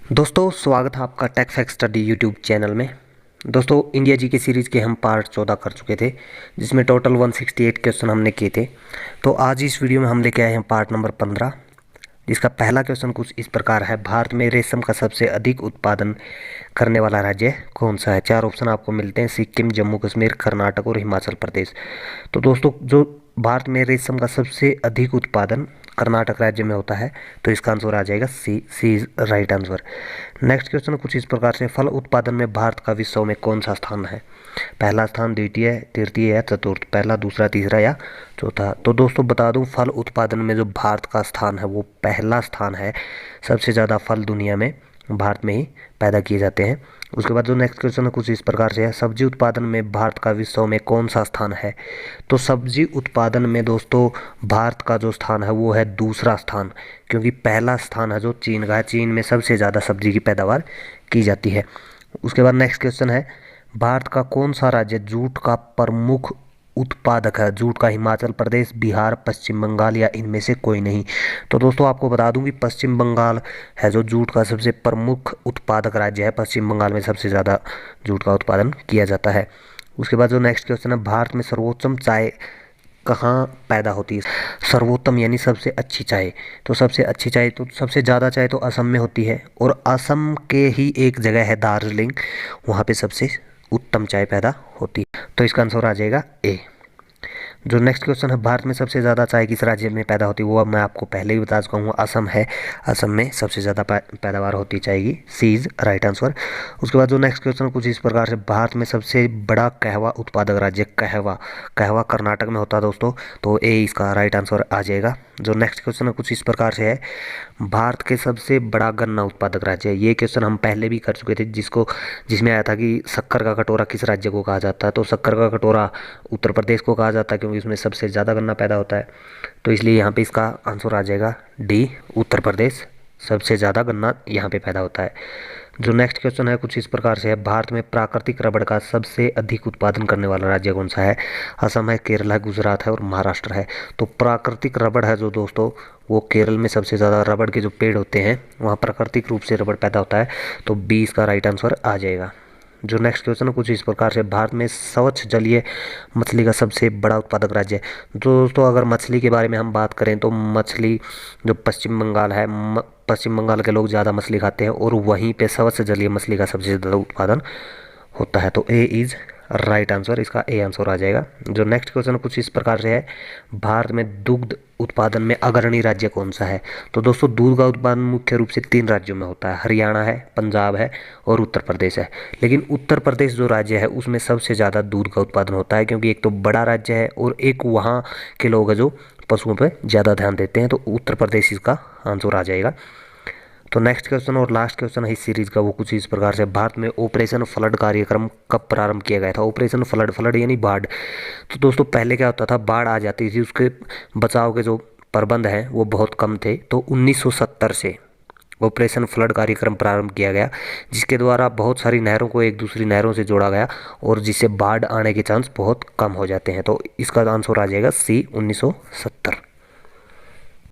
दोस्तों स्वागत है आपका tech fact study YouTube channel में। दोस्तों इंडिया जी के सीरीज़ के हम पार्ट 14 कर चुके थे, जिसमें टोटल 168 क्वेश्चन हमने किए थे। तो आज इस वीडियो में हम लेके आए हैं पार्ट नंबर 15, जिसका पहला क्वेश्चन कुछ इस प्रकार है। भारत में रेशम का सबसे अधिक उत्पादन करने वाला राज्य कौन सा है? चार ऑप्शन आपको मिलते हैं: सिक्किम, जम्मू कश्मीर, कर्नाटक और हिमाचल प्रदेश। तो दोस्तों जो भारत में रेशम का सबसे अधिक उत्पादन कर्नाटक राज्य में होता है, तो इसका आंसर आ जाएगा C is right answer. Next question कुछ इस प्रकार से: फल उत्पादन में भारत का विश्व में कौन सा स्थान है? पहला स्थान, द्वितीय, तृतीय या चतुर्थ? पहला, दूसरा, तीसरा या चौथा? तो दोस्तों बता दूं, फल उत्पादन में जो भारत का स्थान है वो पहला स्थान है। सबसे ज़्यादा फल दुनिया में भारत में ही पैदा किए जाते हैं। उसके बाद जो नेक्स्ट क्वेश्चन है कुछ इस प्रकार से है: सब्जी उत्पादन में भारत का विश्व में कौन सा स्थान है? तो सब्जी उत्पादन में दोस्तों भारत का जो स्थान है वो है दूसरा स्थान, क्योंकि पहला स्थान है जो चीन का है। चीन में सबसे ज़्यादा सब्जी की पैदावार की जाती है। उसके बाद नेक्स्ट क्वेश्चन है: भारत का कौन सा राज्य जूट का प्रमुख उत्पादक है? जूट का हिमाचल प्रदेश, बिहार, पश्चिम बंगाल या इनमें से कोई नहीं? तो दोस्तों आपको बता दूं कि पश्चिम बंगाल है जो जूट का सबसे प्रमुख उत्पादक राज्य है। पश्चिम बंगाल में सबसे ज़्यादा जूट का उत्पादन किया जाता है। उसके बाद जो नेक्स्ट क्वेश्चन है: भारत में सर्वोत्तम चाय कहाँ पैदा होती है? सर्वोत्तम यानी सबसे अच्छी चाय। तो सबसे अच्छी चाय, तो सबसे ज़्यादा चाय तो असम में होती है, और असम के ही एक जगह है दार्जिलिंग, वहाँ पे सबसे उत्तम चाय पैदा होती है। तो इसका आंसर आ जाएगा ए। जो नेक्स्ट क्वेश्चन है: भारत में सबसे ज़्यादा चाय किस राज्य में पैदा होती है? वो अब मैं आपको पहले ही बता चुका हूँ, असम है। असम में सबसे ज़्यादा पैदावार होती चाहिए। सी इज राइट आंसर। उसके बाद जो नेक्स्ट क्वेश्चन कुछ इस प्रकार से: भारत में सबसे बड़ा कहवा उत्पादक राज्य? कहवा कर्नाटक में होता है दोस्तों, तो ए इसका राइट आंसर आ जाएगा। जो नेक्स्ट क्वेश्चन है कुछ इस प्रकार से है: भारत के सबसे बड़ा गन्ना उत्पादक राज्य है? ये क्वेश्चन हम पहले भी कर चुके थे, जिसमें आया था कि शक्कर का कटोरा किस राज्य को कहा जाता है? तो शक्कर का कटोरा उत्तर प्रदेश को कहा जाता है, क्योंकि इसमें सबसे ज़्यादा गन्ना पैदा होता है। तो इसलिए यहाँ पे इसका आंसर आ जाएगा डी, उत्तर प्रदेश। सबसे ज़्यादा गन्ना यहाँ पे पैदा होता है। जो नेक्स्ट क्वेश्चन है कुछ इस प्रकार से है: भारत में प्राकृतिक रबड़ का सबसे अधिक उत्पादन करने वाला राज्य कौन सा है? असम है, केरल है, गुजरात है और महाराष्ट्र है। तो प्राकृतिक रबड़ है जो दोस्तों, वो केरल में सबसे ज़्यादा रबड़ के जो पेड़ होते हैं वहाँ प्राकृतिक रूप से रबड़ पैदा होता है। तो बी इसका राइट आंसर आ जाएगा। जो नेक्स्ट क्वेश्चन है कुछ इस प्रकार से: भारत में स्वच्छ जलीय मछली का सबसे बड़ा उत्पादक राज्य है? दोस्तों अगर मछली के बारे में हम बात करें तो मछली जो पश्चिम बंगाल है, पश्चिम बंगाल के लोग ज़्यादा मछली खाते हैं, और वहीं पे स्वच्छ जलीय मछली का सबसे ज़्यादा उत्पादन होता है। तो ए इज़ राइट आंसर, इसका ए आंसर आ जाएगा। जो नेक्स्ट क्वेश्चन कुछ इस प्रकार से है: भारत में दुग्ध उत्पादन में अग्रणी राज्य कौन सा है? तो दोस्तों दूध का उत्पादन मुख्य रूप से 3 राज्यों में होता है: हरियाणा है, पंजाब है और उत्तर प्रदेश है। लेकिन उत्तर प्रदेश जो राज्य है उसमें सबसे ज़्यादा दूध का उत्पादन होता है, क्योंकि एक तो बड़ा राज्य है और एक वहाँ के लोग हैं जो पशुओं पर ज़्यादा ध्यान देते हैं। तो उत्तर प्रदेश इसका आंसर आ जाएगा। तो नेक्स्ट क्वेश्चन और लास्ट क्वेश्चन है इस सीरीज का, वो कुछ इस प्रकार से: भारत में ऑपरेशन फ्लड कार्यक्रम कब प्रारंभ किया गया था? ऑपरेशन फ्लड, फ्लड यानी बाढ़। तो दोस्तों पहले क्या होता था, बाढ़ आ जाती थी, उसके बचाव के जो प्रबंध हैं वो बहुत कम थे। तो 1970 से ऑपरेशन फ्लड कार्यक्रम प्रारंभ किया गया, जिसके द्वारा बहुत सारी नहरों को एक दूसरी नहरों से जोड़ा गया, और जिससे बाढ़ आने के चांस बहुत कम हो जाते हैं। तो इसका आंसर आ जाएगा सी, 1970।